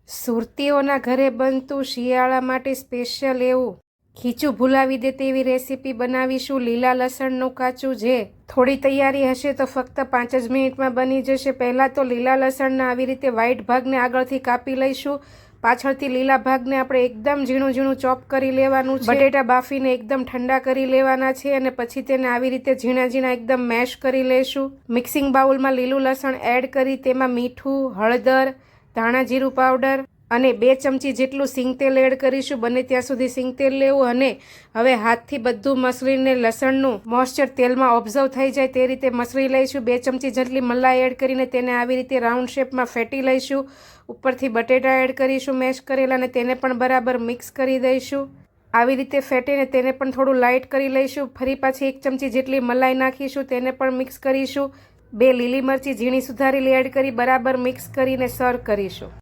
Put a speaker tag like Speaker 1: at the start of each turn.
Speaker 1: સુરતીઓના ઘરે બનતું શિયાળા માટે સ્પેશિયલ એવું ખીચું ભૂલાવી દે તેવી રેસીપી બનાવીશું લીલા લસણનું કાચું, જે થોડી તૈયારી હશે તો ફક્ત 5 જ મિનિટમાં બની જશે। પહેલાં તો લીલા લસણના આવી રીતે વ્હાઈટ ભાગને આગળથી કાપી લઈશું। પાછળથી લીલા ભાગને આપણે એકદમ ઝીણું ઝીણું ચોપ કરી લેવાનું છે। બટેટા બાફીને એકદમ ઠંડા કરી લેવાના છે અને પછી તેને આવી રીતે ઝીણા ઝીણા એકદમ મેશ કરી લઈશું। મિક્સિંગ બાઉલમાં લીલું લસણ એડ કરી તેમાં મીઠું, હળદર, ધાણા જીરું પાવડર અને 2 ચમચી જેટલું સિંગ તેલ એડ કરીશું। બને ત્યાં સુધી સિંગ તેલ લેવું અને હવે હાથથી બધું મસળીને લસણનું મોઇસ્ચર તેલમાં ઓબ્ઝર્વ થઈ જાય તે રીતે મસળી લઈશું। 2 ચમચી જેટલી મલાઈ એડ કરીને તેને આવી રીતે રાઉન્ડ શેપમાં ફેટી લઈશું। ઉપરથી બટેટા એડ કરીશું મેશ કરેલા અને તેને પણ બરાબર મિક્સ કરી દઈશું। આવી રીતે ફેટીને તેને પણ થોડું લાઇટ કરી લઈશું। ફરી પાછી 1 ચમચી જેટલી મલાઈ નાખીશું, તેને પણ મિક્સ કરીશું। 2 લીલી મરચી ઝીણી સુધારેલી એડ કરી બરાબર મિક્સ કરીને સર્વ કરીશું।